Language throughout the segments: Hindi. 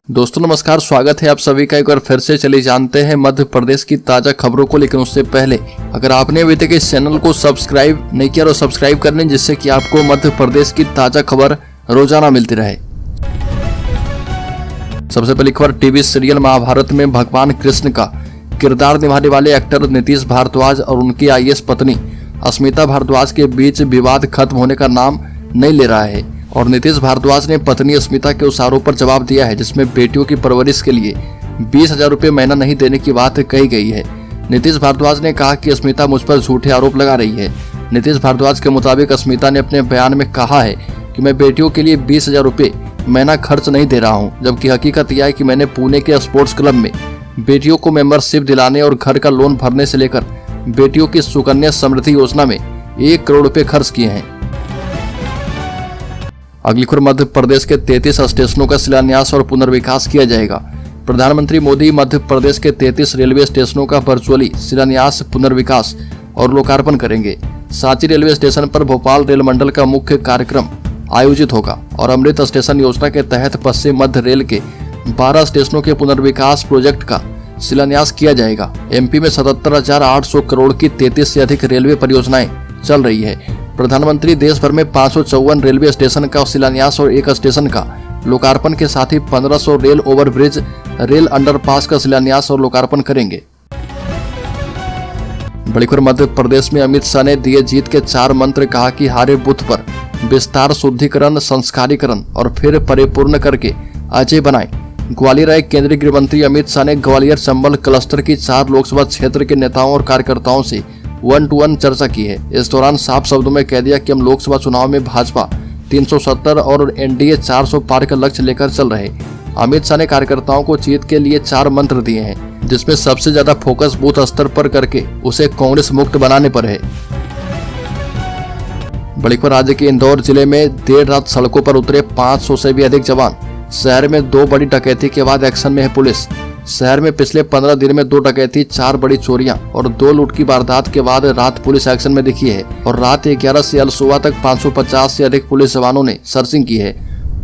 दोस्तों नमस्कार, स्वागत है आप सभी का एक बार फिर से। चलिए जानते हैं मध्य प्रदेश की ताजा खबरों को। लेकिन उससे पहले अगर आपने अभी तक इस चैनल को सब्सक्राइब नहीं किया तो सब्सक्राइब कर लें, जिससे कि आपको मध्य प्रदेश की ताजा खबर रोजाना मिलती रहे। सबसे पहली खबर, टीवी सीरियल महाभारत में भगवान कृष्ण का किरदार निभाने वाले एक्टर नीतीश भारद्वाज और उनकी आईएएस पत्नी अस्मिता भारद्वाज के बीच विवाद खत्म होने का नाम नहीं ले रहा है। और नीतीश भारद्वाज ने पत्नी अस्मिता के उस आरोप पर जवाब दिया है जिसमें बेटियों की परवरिश के लिए 20,000 रुपये महीना नहीं देने की बात कही गई है। नीतीश भारद्वाज ने कहा कि अस्मिता मुझ पर झूठे आरोप लगा रही है। नीतीश भारद्वाज के मुताबिक अस्मिता ने अपने बयान में कहा है कि मैं बेटियों के लिए 20,000 रुपये महीना खर्च नहीं दे रहा हूँ, जबकि हकीकत यह है कि मैंने पुणे के स्पोर्ट्स क्लब में बेटियों को मेंबरशिप दिलाने और घर का लोन भरने से लेकर बेटियों की सुकन्या समृद्धि योजना में 1 करोड़ रुपए खर्च किए हैं। अगली खबर, मध्य प्रदेश के 33 स्टेशनों का शिलान्यास और पुनर्विकास किया जाएगा। प्रधानमंत्री मोदी मध्य प्रदेश के 33 रेलवे स्टेशनों का वर्चुअली शिलान्यास, पुनर्विकास और लोकार्पण करेंगे। सांची रेलवे स्टेशन पर भोपाल रेल मंडल का मुख्य कार्यक्रम आयोजित होगा और अमृत स्टेशन योजना के तहत पश्चिम मध्य रेल के 12 स्टेशनों के पुनर्विकास प्रोजेक्ट का शिलान्यास किया जाएगा। एमपी में 77,800 करोड़ की 33 से अधिक रेलवे परियोजनाएं चल रही है। प्रधानमंत्री देश भर में 554 रेलवे स्टेशन का शिलान्यास और 1 स्टेशन का लोकार्पण के साथ ही 1500 रेल ओवरब्रिज, रेल अंडरपास का शिलान्यास और लोकार्पण करेंगे। बड़ी खबर, मध्य प्रदेश में अमित शाह ने दिए जीत के 4 मंत्र। कहा कि हारे बूथ पर विस्तार, शुद्धिकरण, संस्कारीकरण और फिर परिपूर्ण करके अजय बनाए। ग्वालियर आए केंद्रीय गृह मंत्री अमित शाह ने ग्वालियर चंबल क्लस्टर की 4 लोकसभा क्षेत्र के नेताओं और कार्यकर्ताओं से 1-to-1 चर्चा की है। इस दौरान साफ शब्दों में कह दिया कि हम लोकसभा चुनाव में भाजपा 370 और एनडीए 400 पार का लक्ष्य लेकर चल रहे। अमित शाह ने कार्यकर्ताओं को जीत के लिए 4 मंत्र दिए हैं, जिसमें सबसे ज्यादा फोकस बूथ स्तर पर करके उसे कांग्रेस मुक्त बनाने पर है। बड़ी खबर, राज्य के इंदौर जिले में देर रात सड़कों पर उतरे 500 से भी अधिक जवान। शहर में 2 बड़ी डकैती के बाद एक्शन में है पुलिस। शहर में पिछले 15 दिन में 2 डकैती, 4 बड़ी चोरियां और 2 लूट की वारदात के बाद रात पुलिस एक्शन में दिखी है और रात 11 से अलसुबह तक 550 से अधिक पुलिस जवानों ने सर्चिंग की है।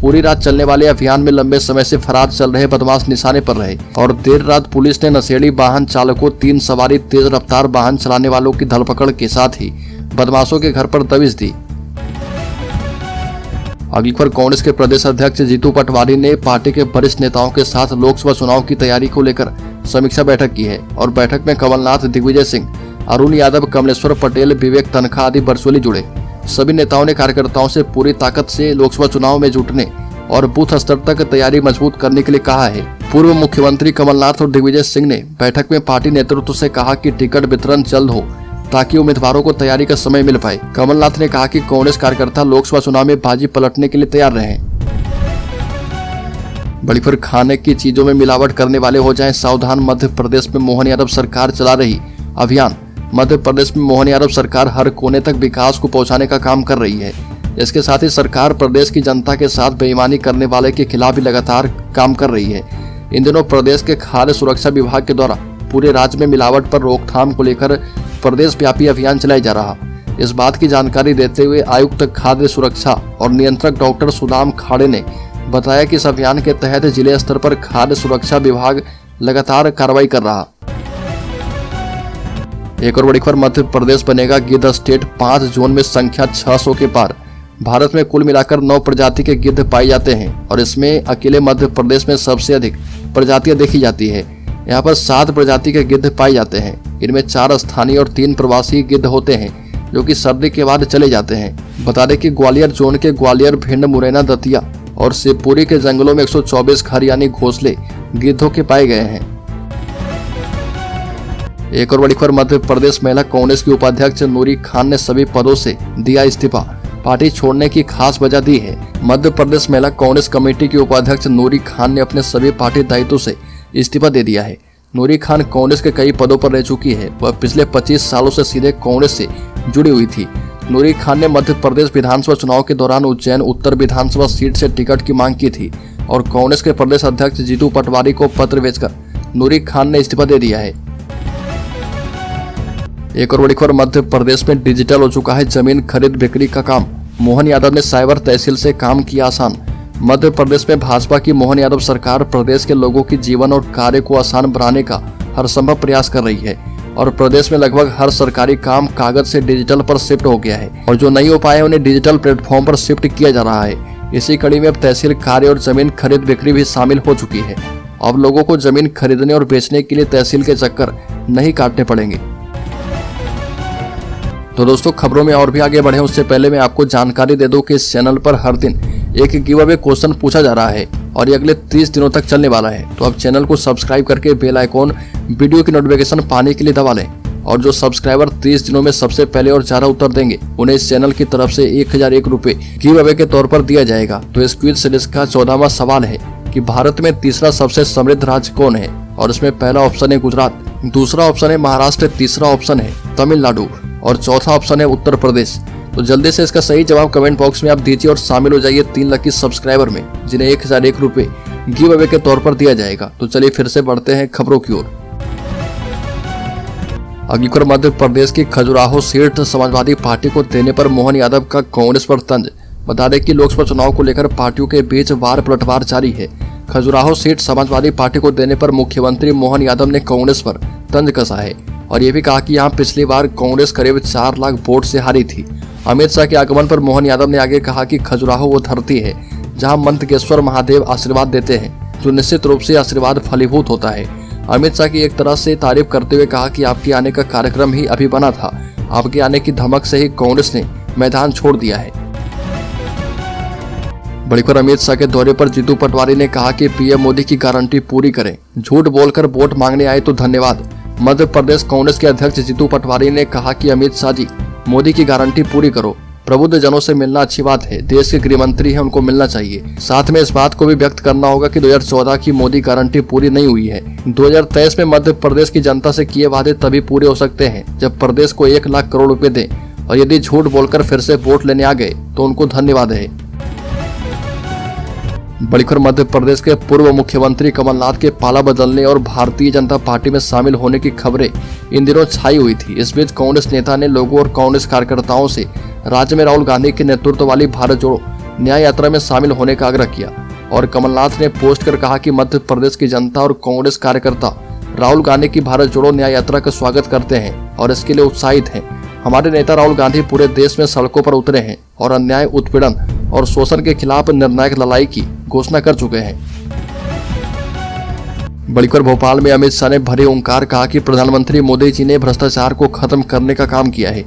पूरी रात चलने वाले अभियान में लंबे समय से फरार चल रहे बदमाश निशाने पर रहे और देर रात पुलिस ने नशेड़ी वाहन चालकों, 3 सवारी तेज रफ्तार वाहन चलाने वालों की धरपकड़ के साथ ही बदमाशों के घर पर दबिश दी। अगली खबर, कांग्रेस के प्रदेश अध्यक्ष जीतू पटवारी ने पार्टी के वरिष्ठ नेताओं के साथ लोकसभा चुनाव की तैयारी को लेकर समीक्षा बैठक की है और बैठक में कमलनाथ, दिग्विजय सिंह, अरुण यादव, कमलेश्वर पटेल, विवेक तनखा आदि वर्चुअली जुड़े। सभी नेताओं ने कार्यकर्ताओं से पूरी ताकत से लोकसभा चुनाव में जुटने और बूथ स्तर तक तैयारी मजबूत करने के लिए कहा है। पूर्व मुख्यमंत्री कमलनाथ और दिग्विजय सिंह ने बैठक में पार्टी नेतृत्व से कहा कि टिकट वितरण जल्द हो ताकि उम्मीदवारों को तैयारी का समय मिल पाए। कमलनाथ ने कहा कि कांग्रेस कार्यकर्ता लोकसभा चुनाव में बाजी पलटने के लिए तैयार रहे। बड़ी खबर, खाने की चीजों में मिलावट करने वाले हो जाएं सावधान। मध्य प्रदेश में मोहन यादव सरकार चला रही अभियान। मध्य प्रदेश में मोहन यादव सरकार हर कोने तक विकास को पहुंचाने का काम कर रही है। इसके साथ ही सरकार प्रदेश की जनता के साथ बेईमानी करने वाले के खिलाफ भी लगातार काम कर रही है। इन दिनों प्रदेश के खाद्य सुरक्षा विभाग के द्वारा पूरे राज्य में मिलावट पर रोकथाम को लेकर प्रदेश व्यापी अभियान चलाया जा रहा। इस बात की जानकारी देते हुए आयुक्त खाद्य सुरक्षा और नियंत्रक डॉक्टर सुदाम खाड़े ने बताया कि इस अभियान के तहत जिले स्तर पर खाद्य सुरक्षा विभाग लगातार कार्रवाई कर रहा। एक और बड़ी खबर, मध्य प्रदेश बनेगा गिद्ध स्टेट। 5 जोन में संख्या 600 के पार। भारत में कुल मिलाकर 9 प्रजाति के गिद्ध पाए जाते हैं और इसमें अकेले मध्य प्रदेश में सबसे अधिक प्रजातियां देखी जाती है। यहाँ पर 7 प्रजाति के गिद्ध पाए जाते हैं। इनमें 4 स्थानीय और 3 प्रवासी गिद्ध होते हैं जो कि सर्दी के बाद चले जाते हैं। बता दें कि ग्वालियर जोन के ग्वालियर, भिंड, मुरैना, दतिया और शिवपुरी के जंगलों में 124 घर यानी घोंसले गिद्धों के पाए गए हैं। एक और बड़ी खबर, मध्य प्रदेश महिला कांग्रेस की उपाध्यक्ष नूरी खान ने सभी पदों से दिया इस्तीफा। पार्टी छोड़ने की खास वजह दी है। मध्य प्रदेश महिला कांग्रेस कमेटी की उपाध्यक्ष नूरी खान ने अपने सभी पार्टी दायित्वों से इस्तीफा दे दिया है। नूरी खान कांग्रेस के कई पदों पर रह चुकी है। वह पिछले 25 सालों से सीधे कांग्रेस से जुड़ी हुई थी। नूरी खान ने मध्य प्रदेश विधानसभा चुनाव के दौरान उज्जैन उत्तर विधानसभा सीट से टिकट की मांग की थी और कांग्रेस के प्रदेश अध्यक्ष जीतू पटवारी को पत्र भेजकर नूरी खान ने इस्तीफा दे दिया है। एक और बड़ी खबर, मध्य प्रदेश में डिजिटल हो चुका है जमीन खरीद बिक्री का काम। मोहन यादव ने साइबर तहसील से काम किया आसान। मध्य प्रदेश में भाजपा की मोहन यादव सरकार प्रदेश के लोगों की जीवन और कार्य को आसान बनाने का हर संभव प्रयास कर रही है और प्रदेश में लगभग हर सरकारी काम कागज से डिजिटल पर शिफ्ट हो गया है और जो नहीं हो पाए उन्हें डिजिटल प्लेटफॉर्म पर शिफ्ट किया जा रहा है। इसी कड़ी में अब तहसील कार्य और जमीन खरीद बिक्री भी शामिल हो चुकी है। अब लोगों को जमीन खरीदने और बेचने के लिए तहसील के चक्कर नहीं काटने पड़ेंगे। तो दोस्तों, खबरों में और भी आगे बढ़े उससे पहले मैं आपको जानकारी दे दूं कि इस चैनल पर हर दिन एक गिव अवे क्वेश्चन पूछा जा रहा है और ये अगले 30 दिनों तक चलने वाला है। तो अब चैनल को सब्सक्राइब करके बेल आइकॉन वीडियो की नोटिफिकेशन पाने के लिए दबा लें और जो सब्सक्राइबर 30 दिनों में सबसे पहले और ज्यादा उत्तर देंगे उन्हें इस चैनल की तरफ से 1001 रुपए गिव अवे के तौर पर दिया जाएगा। तो इस क्विज सीरीज का 14वां सवाल है कि भारत में तीसरा सबसे समृद्ध राज्य कौन है, और इसमें पहला ऑप्शन है गुजरात, दूसरा ऑप्शन है महाराष्ट्र, तीसरा ऑप्शन है तमिलनाडु और चौथा ऑप्शन है उत्तर प्रदेश। तो जल्दी से इसका सही जवाब कमेंट बॉक्स में आप दीजिए और शामिल हो जाइए 3 लकी सब्सक्राइबर में जिन्हें 1001 रुपए गिव अवे के तौर पर दिया जाएगा। तो चलिए फिर से बढ़ते हैं खबरों की ओर। अगली खबर मध्य प्रदेश की खजुराहो सीट समाजवादी पार्टी को देने पर मोहन यादव का कांग्रेस पर तंज। बता दें कि लोकसभा चुनाव को लेकर पार्टियों के बीच वार पलटवार जारी है। खजुराहो सीट समाजवादी पार्टी को देने पर मुख्यमंत्री मोहन यादव ने कांग्रेस पर तंज कसा है और ये भी कहा कि यहाँ पिछली बार कांग्रेस करीब 4 लाख वोट से हारी थी। अमित शाह के आगमन पर मोहन यादव ने आगे कहा कि खजुराहो वो धरती है जहां मंतकेश्वर महादेव आशीर्वाद देते हैं, जो निश्चित रूप से आशीर्वाद फलीभूत होता है। अमित शाह की एक तरह से तारीफ करते हुए कहा कि आपके आने का कार्यक्रम ही अभी बना था, आपके आने की धमक से ही कांग्रेस ने मैदान छोड़ दिया है। बड़ी खबर अमित शाह के दौरे पर जीतू पटवारी ने कहा कि पीएम मोदी की गारंटी पूरी करें, झूठ बोलकर वोट मांगने आए तो धन्यवाद। मध्य प्रदेश कांग्रेस के अध्यक्ष जीतू पटवारी ने कहा कि अमित शाह जी मोदी की गारंटी पूरी करो, प्रबुद्ध जनों से मिलना अच्छी बात है, देश के गृह मंत्री हैं उनको मिलना चाहिए। साथ में इस बात को भी व्यक्त करना होगा कि 2014 की मोदी गारंटी पूरी नहीं हुई है। 2023 में मध्य प्रदेश की जनता से किए वादे तभी पूरे हो सकते हैं जब प्रदेश को 1 लाख करोड़ रुपए दें और यदि झूठ बोलकर फिर से वोट लेने आ गए तो उनको धन्यवाद है। बड़ी खबर मध्य प्रदेश के पूर्व मुख्यमंत्री कमलनाथ के पाला बदलने और भारतीय जनता पार्टी में शामिल होने की खबरें इन दिनों छाई हुई थी। इस बीच कांग्रेस नेता ने लोगों और कांग्रेस कार्यकर्ताओं से राज्य में राहुल गांधी के नेतृत्व वाली भारत जोड़ो न्याय यात्रा में शामिल होने का आग्रह किया और कमलनाथ ने पोस्ट कर कहा कि मध्य प्रदेश की जनता और कांग्रेस कार्यकर्ता राहुल गांधी की भारत जोड़ो न्याय यात्रा का स्वागत करते हैं और इसके लिए उत्साहित हैं। हमारे नेता राहुल गांधी पूरे देश में सड़कों पर उतरे हैं और अन्याय, उत्पीड़न और शोषण के खिलाफ निर्णायक लड़ाई की घोषणा कर चुके हैं। बड़ी खबर भोपाल में अमित शाह ने भरे ओंकार कहा कि प्रधानमंत्री मोदी जी ने भ्रष्टाचार को खत्म करने का काम किया है।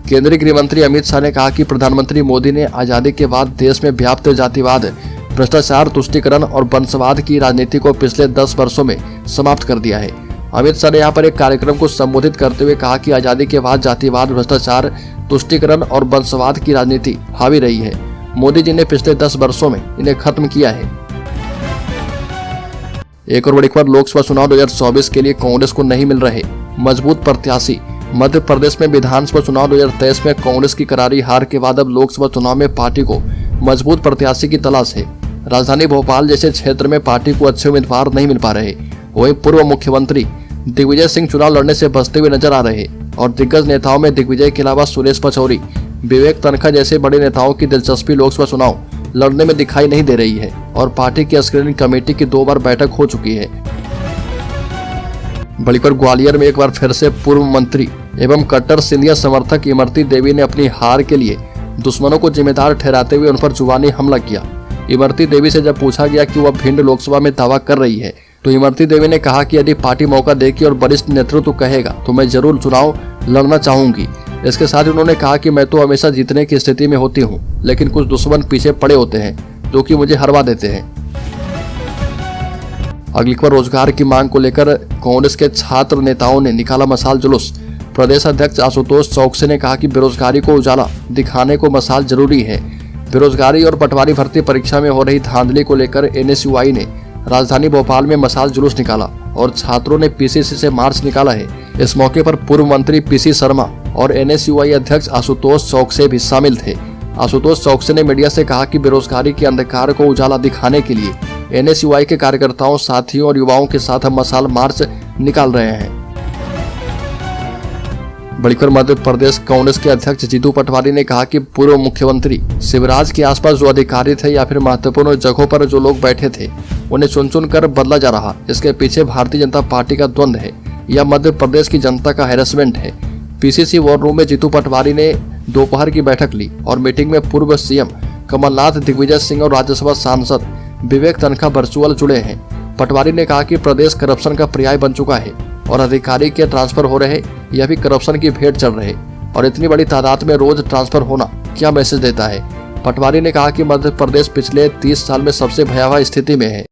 केंद्रीय गृह मंत्री अमित शाह ने कहा कि प्रधानमंत्री मोदी ने आजादी के बाद देश में व्याप्त जातिवाद, भ्रष्टाचार, तुष्टीकरण और वंशवाद की राजनीति को पिछले 10 वर्षों में समाप्त कर दिया है। अमित शाह ने यहाँ पर एक कार्यक्रम को संबोधित करते हुए कहा कि आजादी के बाद जातिवाद, भ्रष्टाचार, तुष्टीकरण और वंशवाद की राजनीति हावी रही है। मोदी जी ने पिछले 10 वर्षों में इन्हें खत्म किया है। एक और बड़ी खबर, लोकसभा चुनाव 2024 के लिए कांग्रेस को नहीं मिल रहे मजबूत प्रत्याशी। मध्य प्रदेश में विधानसभा चुनाव 2023 में कांग्रेस की करारी हार के बाद अब लोकसभा चुनाव में पार्टी को मजबूत प्रत्याशी की तलाश है। राजधानी भोपाल जैसे क्षेत्र में पार्टी को अच्छे उम्मीदवार नहीं मिल पा रहे। वहीं पूर्व मुख्यमंत्री दिग्विजय सिंह चुनाव लड़ने से बचते हुए नजर आ रहे और दिग्गज नेताओं में दिग्विजय के अलावा सुरेश पचौरी, विवेक तनखा जैसे बड़े नेताओं की दिलचस्पी लोकसभा चुनाव लड़ने में दिखाई नहीं दे रही है और पार्टी की स्क्रीनिंग कमेटी की 2 बार बैठक हो चुकी है। बड़ी खबर, ग्वालियर में एक बार फिर से पूर्व मंत्री एवं कट्टर सिंधिया समर्थक इमरती देवी ने अपनी हार के लिए दुश्मनों को जिम्मेदार ठहराते हुए उन पर जुबानी हमला किया। इमरती देवी से जब पूछा गया कि वह भिंड लोकसभा में दावा कर रही है तो इमरती देवी ने कहा कि यदि पार्टी मौका देगी और वरिष्ठ नेतृत्व कहेगा तो मैं जरूर चुनाव लड़ना चाहूंगी। इसके साथ ही उन्होंने कहा कि मैं तो हमेशा जीतने की स्थिति में होती हूं, लेकिन कुछ दुश्मन पीछे पड़े होते हैं जो कि मुझे हरवा देते हैं। अगली खबर, रोजगार की मांग को लेकर कांग्रेस के छात्र नेताओं ने निकाला मशाल जुलूस। प्रदेश अध्यक्ष आशुतोष चौकसी ने कहा कि बेरोजगारी को उजाला दिखाने को मशाल जरूरी है। बेरोजगारी और पटवारी भर्ती परीक्षा में हो रही धांधली को लेकर एनएसयूआई ने राजधानी भोपाल में मशाल जुलूस निकाला और छात्रों ने पीसीसी से मार्च निकाला है। इस मौके पर पूर्व मंत्री पीसी शर्मा और एनएसयूआई अध्यक्ष आशुतोष चौकसे भी शामिल थे। आशुतोष चौकसे ने मीडिया से कहा कि बेरोजगारी के अंधकार को उजाला दिखाने के लिए एनएसयूआई के कार्यकर्ताओं, साथियों और युवाओं के साथ हम मशाल मार्च निकाल रहे हैं। बढ़कर मध्य प्रदेश कांग्रेस के अध्यक्ष जीतू पटवारी ने कहा कि पूर्व मुख्यमंत्री शिवराज के आसपास जो अधिकारी थे या फिर महत्वपूर्ण जगहों पर जो लोग बैठे थे उन्हें चुन चुन कर बदला जा रहा। इसके पीछे भारतीय जनता पार्टी का द्वंद्व है या मध्य प्रदेश की जनता का हैरेसमेंट है। पीसीसी वॉर रूम में जीतू पटवारी ने दोपहर की बैठक ली और मीटिंग में पूर्व सीएम कमलनाथ, दिग्विजय सिंह और राज्यसभा सांसद विवेक तनखा वर्चुअल जुड़े हैं। पटवारी ने कहा कि प्रदेश करप्शन का पर्याय बन चुका है और अधिकारी के ट्रांसफर हो रहे, यह भी करप्शन की भेंट चढ़ रहे और इतनी बड़ी तादाद में रोज ट्रांसफर होना क्या मैसेज देता है। पटवारी ने कहा कि मध्य प्रदेश पिछले 30 साल में सबसे भयावह स्थिति में है।